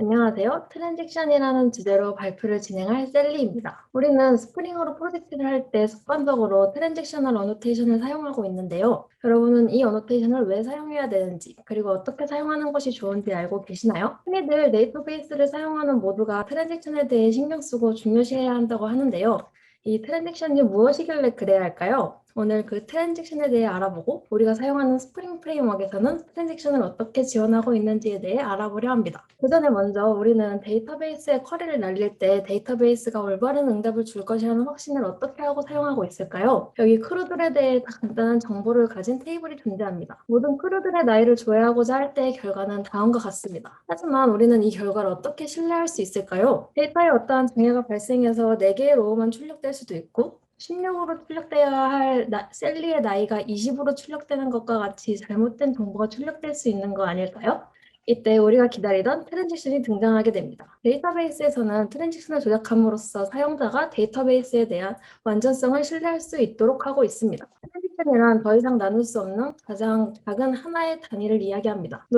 안녕하세요. 트랜잭션이라는 주제로 발표를 진행할 셀리입니다. 우리는 스프링으로 프로젝트를 할 때 습관적으로 트랜잭셔널 어노테이션을 사용하고 있는데요. 여러분은 이 어노테이션을 왜 사용해야 되는지, 그리고 어떻게 사용하는 것이 좋은지 알고 계시나요? 흔히들 데이터베이스를 사용하는 모두가 트랜잭션에 대해 신경 쓰고 중요시해야 한다고 하는데요. 이 트랜잭션이 무엇이길래 그래야 할까요? 오늘 그 트랜잭션에 대해 알아보고 우리가 사용하는 스프링 프레임워크에서는 트랜잭션을 어떻게 지원하고 있는지에 대해 알아보려 합니다. 그 전에 먼저 우리는 데이터베이스에 쿼리를 날릴 때 데이터베이스가 올바른 응답을 줄 것이라는 확신을 어떻게 하고 사용하고 있을까요? 여기 크루들에 대해 간단한 정보를 가진 테이블이 존재합니다. 모든 크루들의 나이를 조회하고자 할 때의 결과는 다음과 같습니다. 하지만 우리는 이 결과를 어떻게 신뢰할 수 있을까요? 데이터에 어떠한 장애가 발생해서 4개의 로우만 출력될 수도 있고 16으로 출력되어야 할 셀리의 나이가 20으로 출력되는 것과 같이 잘못된 정보가 출력될 수 있는 거 아닐까요? 이때 우리가 기다리던 트랜지션이 등장하게 됩니다. 데이터베이스에서는 트랜지션을 조작함으로써 사용자가 데이터베이스에 대한 완전성을 신뢰할 수 있도록 하고 있습니다. 트랜지션이란 더 이상 나눌 수 없는 가장 작은 하나의 단위를 이야기합니다.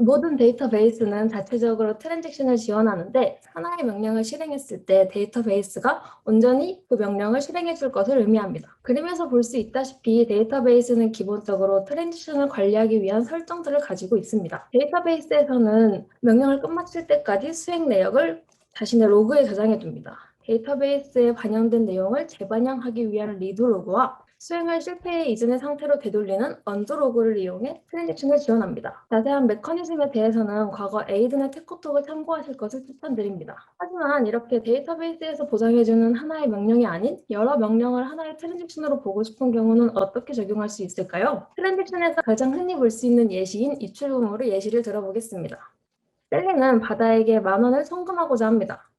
모든 데이터베이스는 자체적으로 트랜지션을 지원하는데 하나의 명령을 실행했을 때 데이터베이스가 온전히 그 명령을 실행해 줄 것을 의미합니다. 그림에서 볼 수 있다시피 데이터베이스는 기본적으로 트랜지션을 관리하기 위한 설정들을 가지고 있습니다. 데이터베이스에서는 명령을 끝마칠 때까지 수행 내역을 자신의 로그에 저장해 둡니다. 데이터베이스에 반영된 내용을 재반영하기 위한 리드 로그와 수행을 실패해 이전의 상태로 되돌리는 언더 로그를 이용해 트랜잭션을 지원합니다. 자세한 메커니즘에 대해서는 과거 에이든의 테크톡을 참고하실 것을 추천드립니다. 하지만 이렇게 데이터베이스에서 보장해주는 하나의 명령이 아닌 여러 명령을 하나의 트랜잭션으로 보고 싶은 경우는 어떻게 적용할 수 있을까요? 트랜잭션에서 가장 흔히 볼 수 있는 예시인 입출금으로 예시를 들어보겠습니다. 셀리는 바다에게 10,000원을 송금하고자 합니다.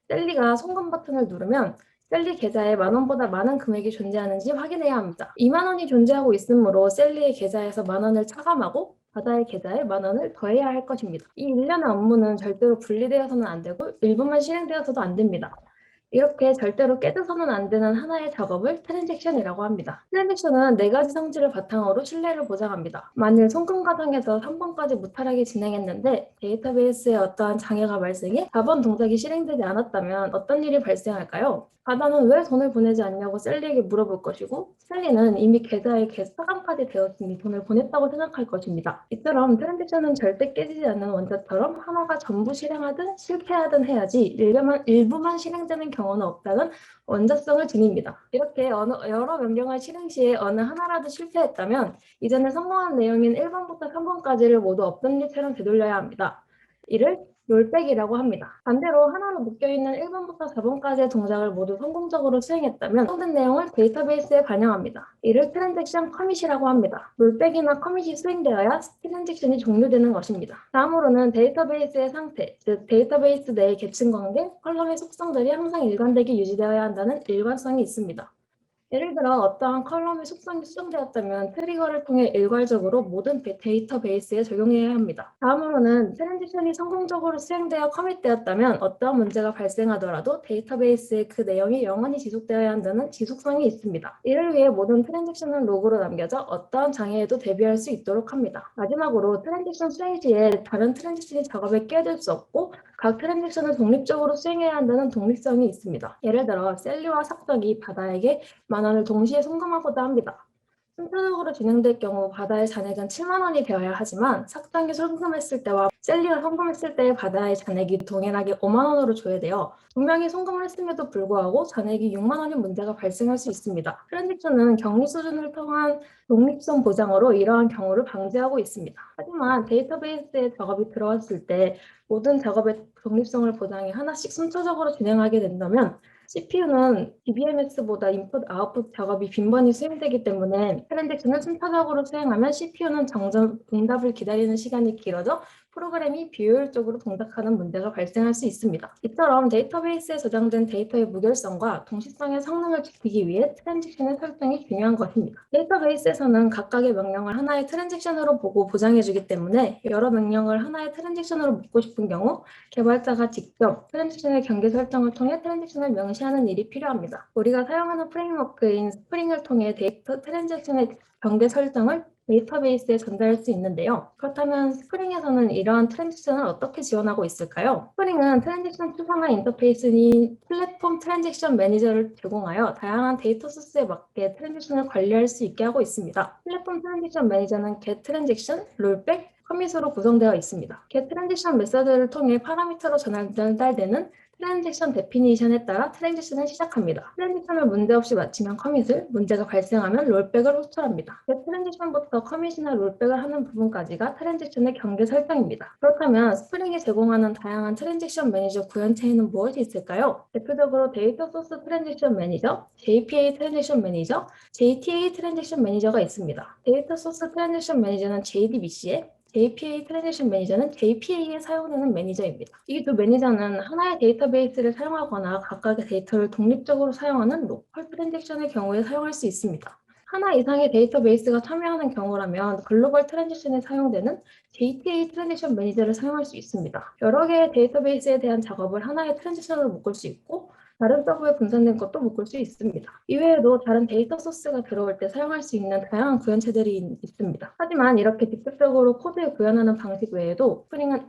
셀리가 송금 버튼을 누르면 셀리 계좌에 10,000원보다 많은 금액이 존재하는지 확인해야 합니다. 20,000원이 존재하고 있으므로 셀리의 계좌에서 10,000원을 차감하고 바다의 계좌에 10,000원을 더해야 할 것입니다. 이 일련의 업무는 절대로 분리되어서는 안 되고 일부만 실행되어서도 안 됩니다. 이렇게 절대로 깨져서는 안 되는 하나의 작업을 트랜잭션이라고 합니다. 트랜잭션은 4가지 성질을 바탕으로 신뢰를 보장합니다. 만일 송금 과정에서 3번까지 무탈하게 진행했는데 데이터베이스에 어떠한 장애가 발생해 4번 동작이 실행되지 않았다면 어떤 일이 발생할까요? 바다는 왜 돈을 보내지 않냐고 셀리에게 물어볼 것이고 셀리는 이미 계좌에 차감까지 되었으니 돈을 보냈다고 생각할 것입니다. 이처럼 트랜잭션은 절대 깨지지 않는 원자처럼 하나가 전부 실행하든 실패하든 해야지 일부만 실행되는 경우는 없다는 원자성을 지닙니다. 이렇게 여러 명령을 실행 시에 어느 하나라도 실패했다면 이전에 성공한 내용인 1번부터 3번까지를 모두 없던 일처럼 되돌려야 합니다. 이를 롤백이라고 합니다. 반대로 하나로 묶여있는 1번부터 4번까지의 동작을 모두 성공적으로 수행했다면 성된 내용을 데이터베이스에 반영합니다. 이를 트랜잭션 커밋이라고 합니다. 롤백이나 커밋이 수행되어야 트랜잭션이 종료되는 것입니다. 다음으로는 데이터베이스의 상태, 즉 데이터베이스 내의 계층 관계, 컬럼의 속성들이 항상 일관되게 유지되어야 한다는 일관성이 있습니다. 예를 들어 어떠한 컬럼의 속성이 수정되었다면 트리거를 통해 일괄적으로 모든 데이터베이스에 적용해야 합니다. 다음으로는 트랜지션이 성공적으로 수행되어 커밋되었다면 어떠한 문제가 발생하더라도 데이터베이스에 그 내용이 영원히 지속되어야 한다는 지속성이 있습니다. 이를 위해 모든 트랜잭션은 로그로 남겨져 어떠한 장애에도 대비할 수 있도록 합니다. 마지막으로 트랜잭션 수행 시에 다른 트랜잭션이 작업에 끼어들 수 없고 각 트랜잭션을 독립적으로 수행해야 한다는 독립성이 있습니다. 예를 들어 셀리와 삭덕이 바다에게 10,000원을 동시에 송금하고자 합니다. 순차적으로 진행될 경우 바다의 잔액은 70,000원이 되어야 하지만 삭당이 송금했을 때와 셀리가 송금했을 때의 바다의 잔액이 동일하게 50,000원으로 조회되어 두 명이 송금을 했음에도 불구하고 잔액이 60,000원의 문제가 발생할 수 있습니다. 트랜잭션은 격리 수준을 통한 독립성 보장으로 이러한 경우를 방지하고 있습니다. 하지만 데이터베이스에 작업이 들어왔을 때 모든 작업의 독립성을 보장해 하나씩 순차적으로 진행하게 된다면 CPU는 DBMS보다 인풋, 아웃풋 작업이 빈번히 수행되기 때문에 트랜잭션을 순차적으로 수행하면 CPU는 점점 응답을 기다리는 시간이 길어져 프로그램이 비효율적으로 동작하는 문제가 발생할 수 있습니다. 이처럼 데이터베이스에 저장된 데이터의 무결성과 동시성의 성능을 지키기 위해 트랜잭션의 설정이 중요한 것입니다. 데이터베이스에서는 각각의 명령을 하나의 트랜잭션으로 보고 보장해주기 때문에 여러 명령을 하나의 트랜잭션으로 묶고 싶은 경우 개발자가 직접 트랜잭션의 경계 설정을 통해 트랜잭션을 명시하는 일이 필요합니다. 우리가 사용하는 프레임워크인 스프링을 통해 데이터 트랜잭션의 경계 설정을 데이터베이스에 전달할 수 있는데요. 그렇다면 스프링에서는 이러한 트랜잭션을 어떻게 지원하고 있을까요? 스프링은 트랜잭션 추상화 인터페이스인 플랫폼 트랜잭션 매니저를 제공하여 다양한 데이터 소스에 맞게 트랜잭션을 관리할 수 있게 하고 있습니다. 플랫폼 트랜잭션 매니저는 get 트랜잭션, 롤백, 커밋으로 구성되어 있습니다. get 트랜잭션 메서드를 통해 파라미터로 전달되는 트랜잭션 데피니션에 따라 트랜잭션을 시작합니다. 트랜잭션을 문제없이 마치면 커밋을, 문제가 발생하면 롤백을 호출합니다. 트랜잭션부터 커밋이나 롤백을 하는 부분까지가 트랜잭션의 경계 설정입니다. 그렇다면 스프링이 제공하는 다양한 트랜잭션 매니저 구현체에는 무엇이 있을까요? 대표적으로 데이터 소스 트랜잭션 매니저, JPA 트랜잭션 매니저, JTA 트랜잭션 매니저가 있습니다. 데이터 소스 트랜잭션 매니저는 JDBC에, JPA 트랜잭션 매니저는 JPA에 사용되는 매니저입니다. 이 두 매니저는 하나의 데이터베이스를 사용하거나 각각의 데이터를 독립적으로 사용하는 로컬 트랜잭션의 경우에 사용할 수 있습니다. 하나 이상의 데이터베이스가 참여하는 경우라면 글로벌 트랜잭션에 사용되는 JTA 트랜잭션 매니저를 사용할 수 있습니다. 여러 개의 데이터베이스에 대한 작업을 하나의 트랜잭션으로 묶을 수 있고 다른 서버에 분산된 것도 묶을 수 있습니다. 이외에도 다른 데이터 소스가 들어올 때 사용할 수 있는 다양한 구현체들이 있습니다. 하지만 이렇게 직접적으로 코드에 구현하는 방식 외에도 스프링은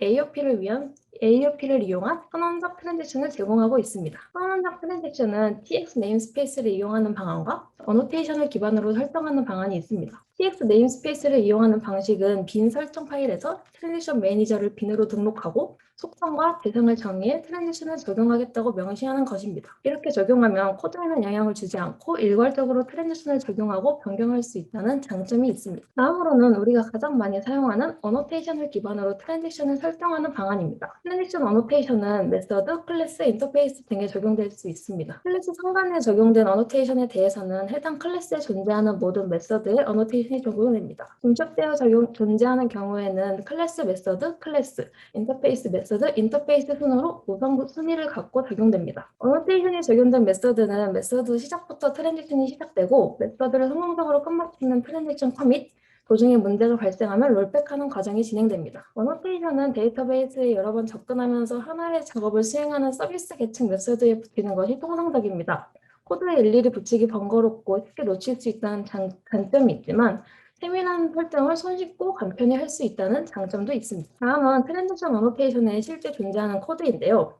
AOP를 이용한 선언적 트랜잭션을 제공하고 있습니다. 선언적 트랜잭션은 TX 네임스페이스를 이용하는 방안과 어노테이션을 기반으로 설정하는 방안이 있습니다. TX 네임스페이스를 이용하는 방식은 빈 설정 파일에서 트랜잭션 매니저를 빈으로 등록하고 속성과 대상을 정의해 트랜잭션을 적용하겠다고 명시하는 것입니다. 이렇게 적용하면 코드에는 영향을 주지 않고 일괄적으로 트랜잭션을 적용하고 변경할 수 있다는 장점이 있습니다. 다음으로는 우리가 가장 많이 사용하는 어노테이션을 기반으로 트랜잭션을 설정하는 방안입니다. 트랜잭션 어노테이션은 메서드, 클래스, 인터페이스 등에 적용될 수 있습니다. 클래스 상단에 적용된 어노테이션에 대해서는 해당 클래스에 존재하는 모든 메서드에 어노테이션이 적용됩니다. 중첩되어 존재하는 경우에는 클래스 메서드, 클래스, 인터페이스 메서드, 인터페이스 순으로 우선 순위를 갖고 적용됩니다. 어노테이션이 적용된 메서드는 메서드 시작부터 트랜잭션이 시작되고 메서드를 성공적으로 끝마치는 트랜잭션 커밋, 도중에 문제가 발생하면 롤백하는 과정이 진행됩니다. 어노테이션은 데이터베이스에 여러 번 접근하면서 하나의 작업을 수행하는 서비스 계층 메서드에 붙이는 것이 통상적입니다. 코드에 일일이 붙이기 번거롭고 쉽게 놓칠 수 있다는 단점이 있지만 세밀한 설정을 손쉽고 간편히 할 수 있다는 장점도 있습니다. 다음은 트랜잭션 어노테이션에 실제 존재하는 코드인데요.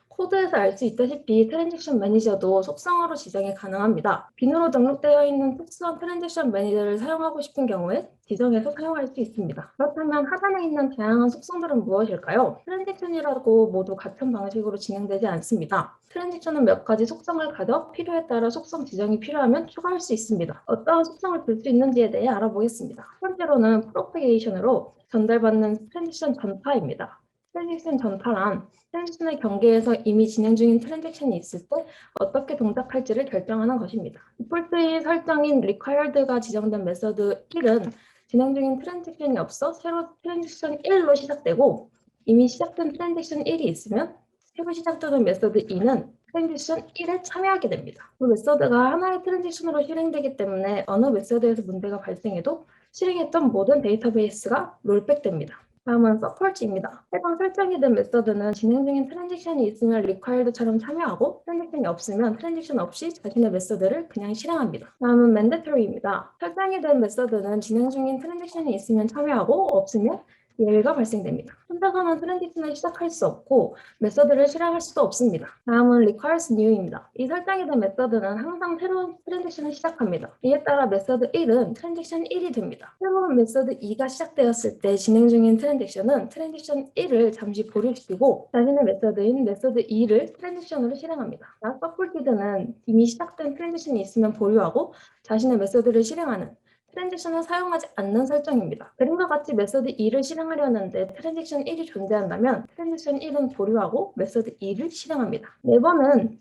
코드에서 알 수 있다시피 트랜잭션 매니저도 속성어로 지정이 가능합니다. 빈으로 등록되어 있는 특수한 트랜잭션 매니저를 사용하고 싶은 경우에 지정해서 사용할 수 있습니다. 그렇다면 하단에 있는 다양한 속성들은 무엇일까요? 트랜잭션이라고 모두 같은 방식으로 진행되지 않습니다. 트랜잭션은 몇 가지 속성을 가져 필요에 따라 속성 지정이 필요하면 추가할 수 있습니다. 어떠한 속성을 줄 수 있는지에 대해 알아보겠습니다. 첫 번째로는 프로페게이션으로 전달받는 트랜잭션 전파입니다. 트랜잭션 전파란 트랜잭션의 경계에서 이미 진행 중인 트랜잭션이 있을 때 어떻게 동작할지를 결정하는 것입니다. 디폴트의 설정인 required가 지정된 메서드 1은 진행 중인 트랜잭션이 없어 새로 트랜잭션 1로 시작되고 이미 시작된 트랜잭션 1이 있으면 새로 시작되는 메서드 2는 트랜잭션 1에 참여하게 됩니다. 그 메서드가 하나의 트랜잭션으로 실행되기 때문에 어느 메서드에서 문제가 발생해도 실행했던 모든 데이터베이스가 롤백됩니다. 다음은 서포트입니다. 해당 설정이 된 메서드는 진행 중인 트랜잭션이 있으면 required처럼 참여하고 트랜잭션이 없으면 트랜잭션 없이 자신의 메서드를 그냥 실행합니다. 다음은 mandatory입니다. 설정이 된 메서드는 진행 중인 트랜잭션이 있으면 참여하고 없으면 예외가 발생됩니다. 혼자서는 트랜잭션을 시작할 수 없고 메서드를 실행할 수도 없습니다. 다음은 requires new입니다. 이 설정이 된 메서드는 항상 새로운 트랜잭션을 시작합니다. 이에 따라 메서드 1은 트랜잭션 1이 됩니다. 새로운 메서드 2가 시작되었을 때 진행 중인 트랜잭션은 트랜잭션 1을 잠시 보류시키고 자신의 메서드인 메서드 2를 트랜잭션으로 실행합니다. supported는 이미 시작된 트랜잭션이 있으면 보류하고 자신의 메서드를 실행하는 트랜잭션을 사용하지 않는 설정입니다. 그림과 같이 메서드 2를 실행하려는데 트랜잭션 1이 존재한다면 트랜잭션 1은 보류하고 메서드 2를 실행합니다. 네 번은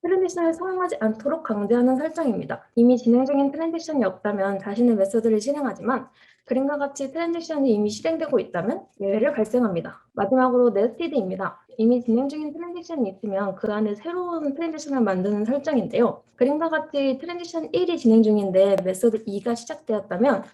트랜잭션을 사용하지 않도록 강제하는 설정입니다. 이미 진행 중인 트랜잭션이 없다면 자신의 메서드를 실행하지만 그림과 같이 트랜잭션이 이미 실행되고 있다면 예외를 발생합니다. 마지막으로 네스티드입니다. 이미 진행 중인 트랜잭션이 있으면 그 안에 새로운 트랜잭션을 만드는 설정인데요. 그림과 같이 트랜잭션 1이 진행 중인데 메서드 2가 시작되었다면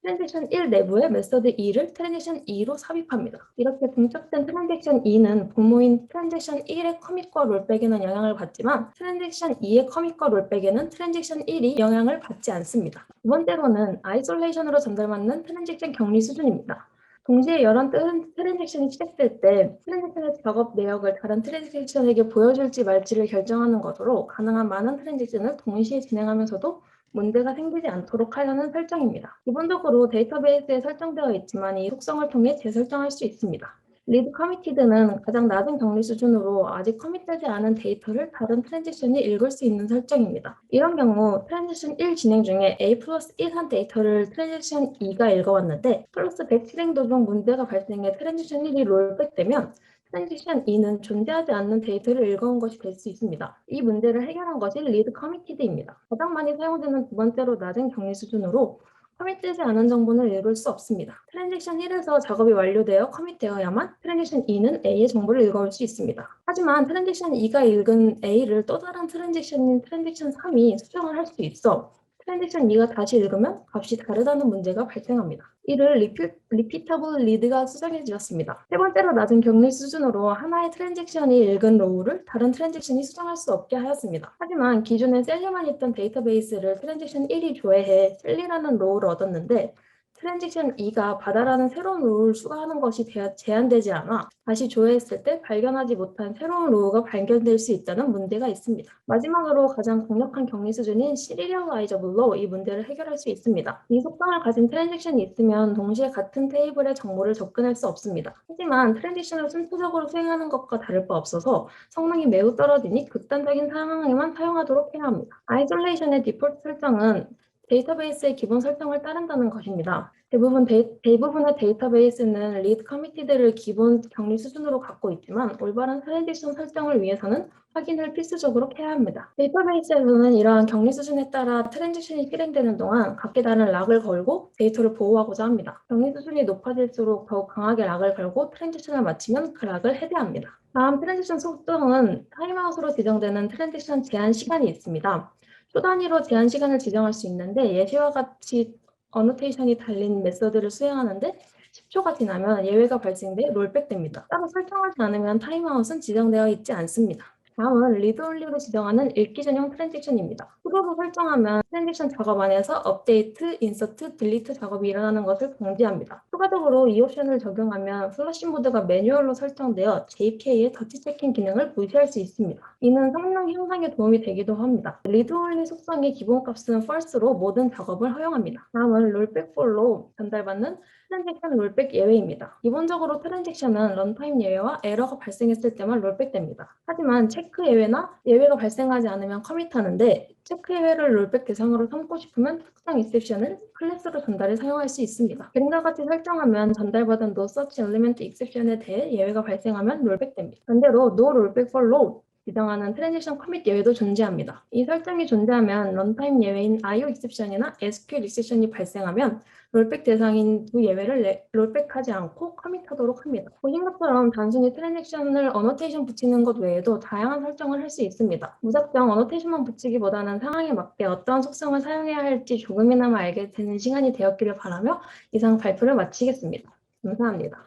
트랜잭션 1 내부에 메서드 2를 트랜잭션 2로 삽입합니다. 이렇게 중첩된 트랜잭션 2는 부모인 트랜잭션 1의 커밋과 롤백에는 영향을 받지만 트랜잭션 2의 커밋과 롤백에는 트랜잭션 1이 영향을 받지 않습니다. 두 번째로는 아이솔레이션으로 전달받는 트랜잭션 격리 수준입니다. 동시에 여러 트랜잭션이 시작될 때 트랜잭션의 작업 내역을 다른 트랜잭션에게 보여줄지 말지를 결정하는 것으로 가능한 많은 트랜잭션을 동시에 진행하면서도 문제가 생기지 않도록 하려는 설정입니다. 기본적으로 데이터베이스에 설정되어 있지만 이 속성을 통해 재설정할 수 있습니다. 리드 커미티드는 가장 낮은 격리 수준으로 아직 커밋되지 않은 데이터를 다른 트랜잭션이 읽을 수 있는 설정입니다. 이런 경우 트랜잭션 1 진행 중에 A 플러스 1한 데이터를 트랜잭션 2가 읽어왔는데 플러스 100 실행 도중 문제가 발생해 트랜잭션 1이 롤백되면 트랜잭션 2는 존재하지 않는 데이터를 읽어온 것이 될 수 있습니다. 이 문제를 해결한 것이 리드 커미티드입니다. 가장 많이 사용되는 두 번째로 낮은 격리 수준으로 커밋되지 않은 정보는 읽을 수 없습니다. 트랜잭션 1에서 작업이 완료되어 커밋되어야만 트랜잭션 2는 A의 정보를 읽어올 수 있습니다. 하지만 트랜잭션 2가 읽은 A를 또 다른 트랜잭션인 트랜잭션 3이 수정을 할 수 있어 트랜잭션 2가 다시 읽으면 값이 다르다는 문제가 발생합니다. 이를 리피터블 리드가 수정해주었습니다. 세 번째로 낮은 격리 수준으로 하나의 트랜잭션이 읽은 로우를 다른 트랜잭션이 수정할 수 없게 하였습니다. 하지만 기존에 셀리만 있던 데이터베이스를 트랜잭션 1이 조회해 셀리라는 로우를 얻었는데 트랜잭션 2가 바다라는 새로운 로우를 추가하는 것이 제한되지 않아 다시 조회했을 때 발견하지 못한 새로운 로우가 발견될 수 있다는 문제가 있습니다. 마지막으로 가장 강력한 격리 수준인 시리얼라이저블로 이 문제를 해결할 수 있습니다. 이 속성을 가진 트랜잭션이 있으면 동시에 같은 테이블의 정보를 접근할 수 없습니다. 하지만 트랜잭션을 순차적으로 수행하는 것과 다를 바 없어서 성능이 매우 떨어지니 극단적인 상황에만 사용하도록 해야 합니다. 아이솔레이션의 디폴트 설정은 데이터베이스의 기본 설정을 따른다는 것입니다. 대부분의 데이터베이스는 리드 커미티드를 기본 격리 수준으로 갖고 있지만 올바른 트랜잭션 설정을 위해서는 확인을 필수적으로 해야 합니다. 데이터베이스에서는 이러한 격리 수준에 따라 트랜잭션이 실행되는 동안 각기 다른 락을 걸고 데이터를 보호하고자 합니다. 격리 수준이 높아질수록 더욱 강하게 락을 걸고 트랜잭션을 마치면 그 락을 해제합니다. 다음 트랜잭션 속성은 타임아웃으로 지정되는 트랜잭션 제한 시간이 있습니다. 초 단위로 제한 시간을 지정할 수 있는데 예시와 같이 어노테이션이 달린 메서드를 수행하는데 10초가 지나면 예외가 발생돼 롤백됩니다. 따로 설정하지 않으면 타임아웃은 지정되어 있지 않습니다. 다음은 리드온리로 지정하는 읽기 전용 트랜잭션입니다. 프로로 설정하면 트랜잭션 작업 안에서 업데이트, 인서트, 딜리트 작업이 일어나는 것을 방지합니다. 추가적으로 이 옵션을 적용하면 플러시 모드가 매뉴얼로 설정되어 JPA의 터치 체킹 기능을 무시할 수 있습니다. 이는 성능 향상에 도움이 되기도 합니다. 리드온리 속성의 기본값은 false로 모든 작업을 허용합니다. 다음은 롤백폴로 전달받는 트랜잭션 롤백 예외입니다. 기본적으로 트랜잭션은 런타임 예외와 에러가 발생했을 때만 롤백됩니다. 하지만 체크 예외나 예외가 발생하지 않으면 커밋하는데 체크 예외를 롤백 대상으로 삼고 싶으면 특정 exception을 클래스로 전달해 사용할 수 있습니다. 갱과 같이 설정하면 전달받은 no such element exception에 대해 예외가 발생하면 롤백됩니다. 반대로 no rollback for load 지정하는 트랜잭션 커밋 예외도 존재합니다. 이 설정이 존재하면 런타임 예외인 IO exception이나 SQL exception이 발생하면 롤백 대상인 두 예외를 롤백하지 않고 커밋하도록 합니다. 보신 것처럼 단순히 트랜잭션을 어노테이션 붙이는 것 외에도 다양한 설정을 할 수 있습니다. 무작정 어노테이션만 붙이기보다는 상황에 맞게 어떠한 속성을 사용해야 할지 조금이나마 알게 되는 시간이 되었기를 바라며 이상 발표를 마치겠습니다. 감사합니다.